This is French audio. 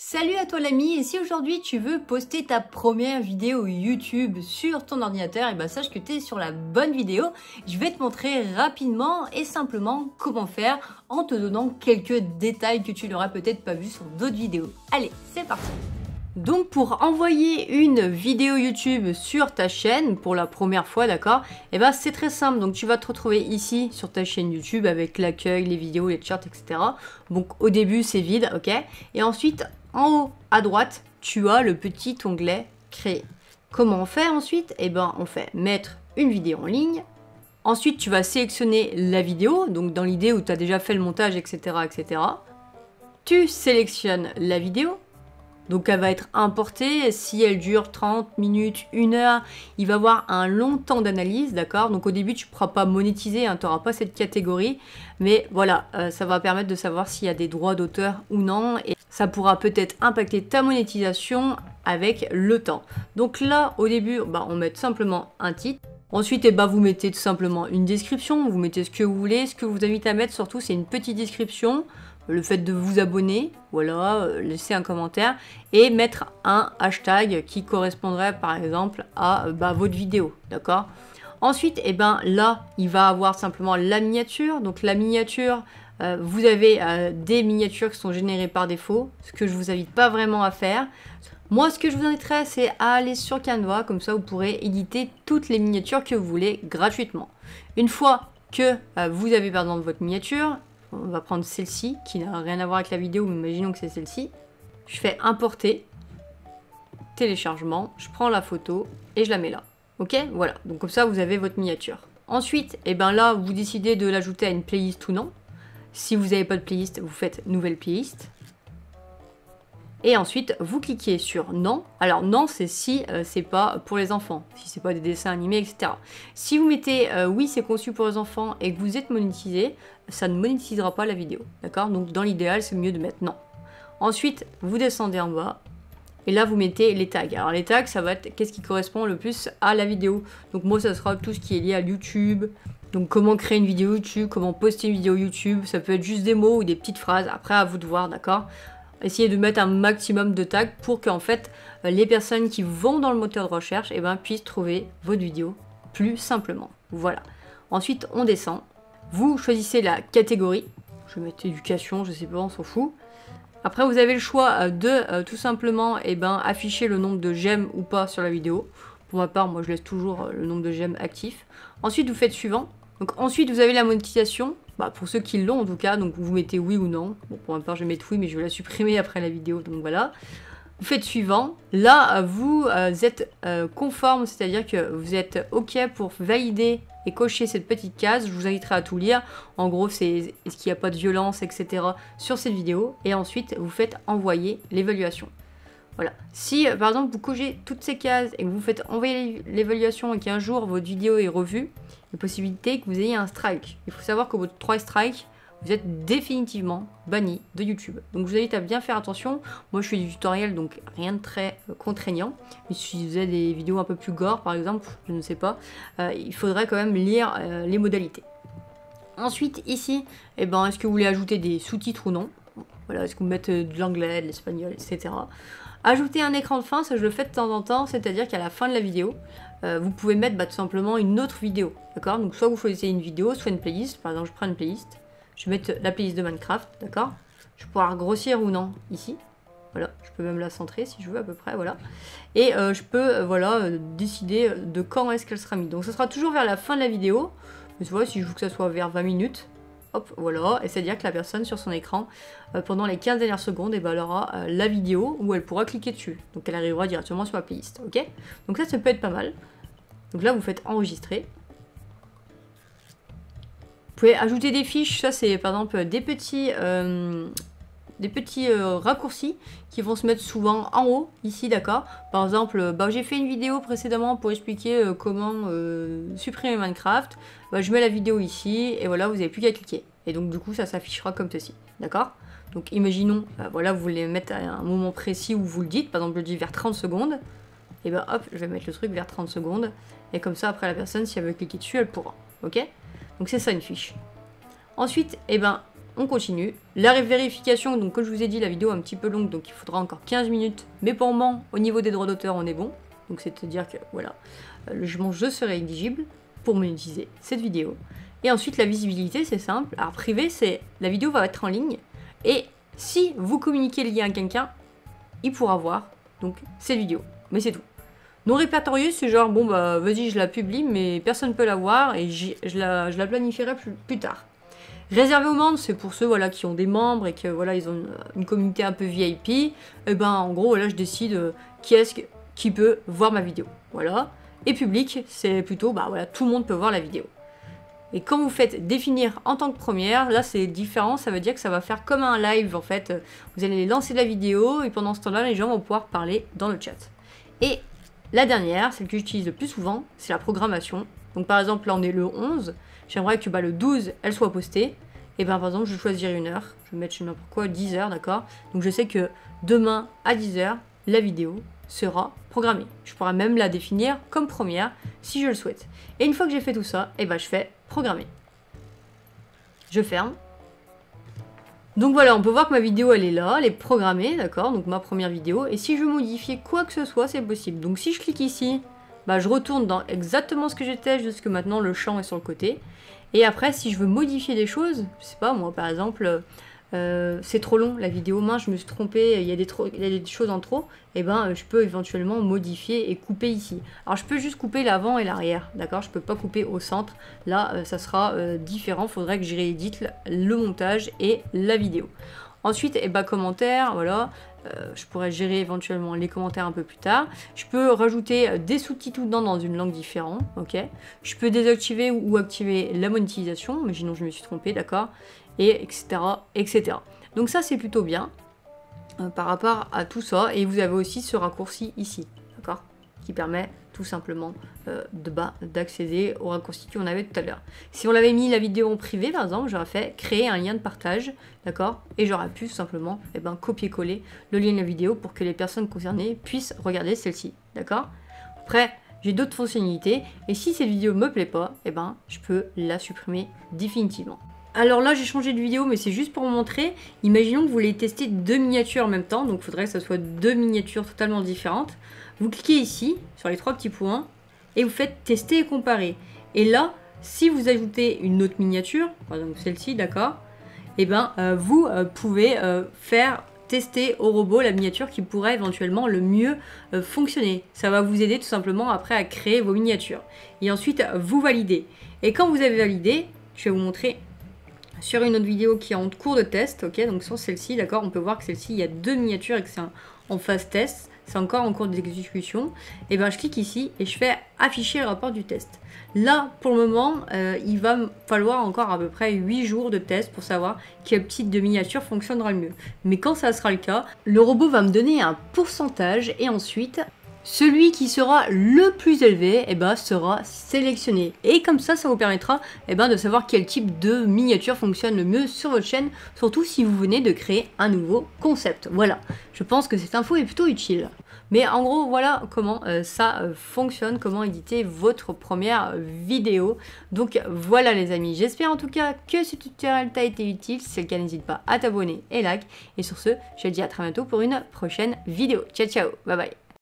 Salut à toi l'ami, et si aujourd'hui tu veux poster ta première vidéo YouTube sur ton ordinateur, et sache que tu es sur la bonne vidéo. Je vais te montrer rapidement et simplement comment faire en te donnant quelques détails que tu n'auras peut-être pas vu sur d'autres vidéos. Allez, c'est parti! Donc pour envoyer une vidéo YouTube sur ta chaîne pour la première fois, d'accord, c'est très simple. Donc tu vas te retrouver ici sur ta chaîne YouTube avec l'accueil, les vidéos, les charts, etc. Donc au début c'est vide, ok. Et ensuite en haut à droite, tu as le petit onglet créer. Comment on fait ensuite? On fait mettre une vidéo en ligne. Ensuite tu vas sélectionner la vidéo, donc dans l'idée où tu as déjà fait le montage, etc., etc. Tu sélectionnes la vidéo. Donc elle va être importée, si elle dure 30 minutes, 1 heure, il va y avoir un long temps d'analyse, d'accord? Donc au début tu ne pourras pas monétiser, tu n'auras pas cette catégorie, mais voilà, ça va permettre de savoir s'il y a des droits d'auteur ou non, et ça pourra peut-être impacter ta monétisation avec le temps. Donc là, au début, on met simplement un titre. Ensuite, vous mettez tout simplement une description, vous mettez ce que vous voulez. Ce que je vous invite à mettre surtout, c'est une petite description. Le fait de vous abonner, voilà, laisser un commentaire et mettre un hashtag qui correspondrait par exemple à votre vidéo, d'accord? Ensuite, là, il va avoir simplement la miniature. Donc la miniature, vous avez des miniatures qui sont générées par défaut, ce que je vous invite pas vraiment à faire. Moi, ce que je vous inviterais, c'est à aller sur Canva, comme ça vous pourrez éditer toutes les miniatures que vous voulez gratuitement. Une fois que vous avez par exemple votre miniature, on va prendre celle-ci, qui n'a rien à voir avec la vidéo, mais imaginons que c'est celle-ci. Je fais importer, téléchargement, je prends la photo et je la mets là. Ok, voilà, donc comme ça vous avez votre miniature. Ensuite, là, vous décidez de l'ajouter à une playlist ou non. Si vous n'avez pas de playlist, vous faites nouvelle playlist. Et ensuite, vous cliquez sur non. Alors non, c'est si c'est pas pour les enfants, si c'est pas des dessins animés, etc. Si vous mettez oui, c'est conçu pour les enfants et que vous êtes monétisé, ça ne monétisera pas la vidéo, d'accord? Donc dans l'idéal, c'est mieux de mettre non. Ensuite, vous descendez en bas et là, vous mettez les tags. Alors les tags, ça va être qu'est-ce qui correspond le plus à la vidéo. Donc moi, ça sera tout ce qui est lié à YouTube. Donc comment créer une vidéo YouTube, comment poster une vidéo YouTube. Ça peut être juste des mots ou des petites phrases. Après, à vous de voir, d'accord? Essayez de mettre un maximum de tags pour qu'en fait les personnes qui vont dans le moteur de recherche puissent trouver votre vidéo plus simplement. Voilà. Ensuite, on descend. Vous choisissez la catégorie. Je vais mettre éducation, je sais pas, on s'en fout. Après, vous avez le choix de tout simplement afficher le nombre de j'aime ou pas sur la vidéo. Pour ma part, moi je laisse toujours le nombre de j'aime actif. Ensuite, vous faites suivant. Donc ensuite, vous avez la monétisation. Pour ceux qui l'ont en tout cas, donc vous mettez oui ou non. Bon, pour ma part, je vais mettre oui, mais je vais la supprimer après la vidéo, donc voilà. Vous faites suivant. Là, vous êtes conforme, c'est-à-dire que vous êtes OK pour valider et cocher cette petite case. Je vous inviterai à tout lire. En gros, c'est est-ce qu'il n'y a pas de violence, etc. sur cette vidéo. Et ensuite, vous faites envoyer l'évaluation. Voilà. Si, par exemple, vous cochez toutes ces cases et que vous faites envoyer l'évaluation et qu'un jour, votre vidéo est revue, il y a possibilité que vous ayez un strike. Il faut savoir que votre 3 strikes, vous êtes définitivement banni de YouTube. Donc je vous invite à bien faire attention. Moi je fais du tutoriel, donc rien de très contraignant. Mais si vous avez des vidéos un peu plus gore par exemple, je ne sais pas, il faudrait quand même lire les modalités. Ensuite ici, est-ce que vous voulez ajouter des sous-titres ou non? Voilà, est-ce que vous mettez de l'anglais, de l'espagnol, etc. Ajouter un écran de fin, ça je le fais de temps en temps, c'est-à-dire qu'à la fin de la vidéo, vous pouvez mettre tout simplement une autre vidéo, d'accord? Donc soit vous choisissez une vidéo, soit une playlist. Par exemple, je prends une playlist, je vais mettre la playlist de Minecraft, d'accord? Je vais pouvoir grossir ou non ici, voilà, je peux même la centrer si je veux à peu près, voilà. Et je peux, décider de quand est-ce qu'elle sera mise. Donc ça sera toujours vers la fin de la vidéo, mais voilà, si je veux que ça soit vers 20 minutes, hop, voilà, et c'est-à-dire que la personne sur son écran, pendant les 15 dernières secondes, elle aura la vidéo où elle pourra cliquer dessus. Donc elle arrivera directement sur la playlist, ok? Donc ça peut être pas mal. Donc là, vous faites enregistrer. Vous pouvez ajouter des fiches, ça c'est par exemple des petits raccourcis qui vont se mettre souvent en haut, ici, d'accord? Par exemple, j'ai fait une vidéo précédemment pour expliquer comment supprimer Minecraft. Je mets la vidéo ici, et voilà, vous n'avez plus qu'à cliquer. Et donc, du coup, ça s'affichera comme ceci, d'accord? Donc, imaginons, voilà, vous voulez mettre à un moment précis où vous le dites, par exemple, je dis vers 30 secondes. Et hop, je vais mettre le truc vers 30 secondes. Et comme ça, après, la personne, si elle veut cliquer dessus, elle pourra, ok? Donc, c'est ça, une fiche. Ensuite, on continue. La vérification, donc comme je vous ai dit, la vidéo est un petit peu longue, donc il faudra encore 15 minutes. Mais pour le moment, au niveau des droits d'auteur, on est bon. Donc c'est-à-dire que voilà, mon jeu serait éligible pour monétiser cette vidéo. Et ensuite, la visibilité, c'est simple. Alors privé, c'est la vidéo va être en ligne. Et si vous communiquez le lien à quelqu'un, il pourra voir donc cette vidéo. Mais c'est tout. Non répertorié, c'est genre, bon bah vas-y, je la publie, mais personne ne peut la voir et je la planifierai plus tard. Réservé aux membres, c'est pour ceux voilà, qui ont des membres et que voilà, ils ont une communauté un peu VIP. Et ben en gros, voilà, je décide qui peut voir ma vidéo. Voilà. Et public, c'est plutôt, bah voilà, tout le monde peut voir la vidéo. Et quand vous faites définir en tant que première, là c'est différent, ça veut dire que ça va faire comme un live en fait. Vous allez lancer la vidéo et pendant ce temps-là, les gens vont pouvoir parler dans le chat. Et la dernière, celle que j'utilise le plus souvent, c'est la programmation. Donc par exemple, là on est le 11, j'aimerais que le 12, elle soit postée. Et bien par exemple, je choisirai une heure, je vais mettre je sais n'importe quoi, 10 heures, d'accord. Donc je sais que demain à 10 heures, la vidéo sera programmée. Je pourrais même la définir comme première si je le souhaite. Et une fois que j'ai fait tout ça, et ben je fais programmer. Je ferme. Donc voilà, on peut voir que ma vidéo elle est là, elle est programmée, d'accord, donc ma première vidéo. Et si je veux modifier quoi que ce soit, c'est possible. Donc si je clique ici, bah, je retourne dans exactement ce que j'étais, jusque maintenant le champ est sur le côté. Et après, si je veux modifier des choses, je sais pas, moi par exemple, c'est trop long la vidéo, mince, je me suis trompée, il y a des choses en trop, et ben je peux éventuellement modifier et couper ici. Alors je peux juste couper l'avant et l'arrière, d'accord, je peux pas couper au centre, là ça sera différent, faudrait que je réédite le montage et la vidéo. Ensuite, et ben commentaires, voilà, je pourrais gérer éventuellement les commentaires un peu plus tard. Je peux rajouter des sous-titres dedans dans une langue différente, ok. Je peux désactiver ou activer la monétisation, imaginons je me suis trompée, d'accord, et etc., etc. Donc ça c'est plutôt bien par rapport à tout ça. Et vous avez aussi ce raccourci ici, d'accord, qui permet tout simplement d'accéder au raccourci qu'on avait tout à l'heure. Si on l'avait mis la vidéo en privé par exemple, j'aurais fait créer un lien de partage, d'accord, et j'aurais pu tout simplement copier-coller le lien de la vidéo pour que les personnes concernées puissent regarder celle-ci, d'accord. Après j'ai d'autres fonctionnalités et si cette vidéo me plaît pas, je peux la supprimer définitivement. Alors là j'ai changé de vidéo mais c'est juste pour vous montrer. Imaginons que vous voulez tester deux miniatures en même temps, donc il faudrait que ce soit deux miniatures totalement différentes. Vous cliquez ici sur les trois petits points et vous faites tester et comparer. Et là, si vous ajoutez une autre miniature, par exemple celle-ci, d'accord, et vous pouvez faire tester au robot la miniature qui pourrait éventuellement le mieux fonctionner. Ça va vous aider tout simplement après à créer vos miniatures. Et ensuite vous validez. Et quand vous avez validé, je vais vous montrer sur une autre vidéo qui est en cours de test, ok, donc sur celle-ci, d'accord, on peut voir que celle-ci, il y a deux miniatures et que c'est en phase test, c'est encore en cours d'exécution. Et je clique ici et je fais afficher le rapport du test. Là, pour le moment, il va me falloir encore à peu près 8 jours de test pour savoir quel type de miniature fonctionnera le mieux. Mais quand ça sera le cas, le robot va me donner un pourcentage et ensuite celui qui sera le plus élevé sera sélectionné. Et comme ça vous permettra de savoir quel type de miniature fonctionne le mieux sur votre chaîne, surtout si vous venez de créer un nouveau concept. Voilà, je pense que cette info est plutôt utile. Mais en gros, voilà comment ça fonctionne, comment éditer votre première vidéo. Donc voilà les amis, j'espère en tout cas que ce tutoriel t'a été utile. Si c'est le cas, n'hésite pas à t'abonner et like. Et sur ce, je te dis à très bientôt pour une prochaine vidéo. Ciao ciao, bye bye.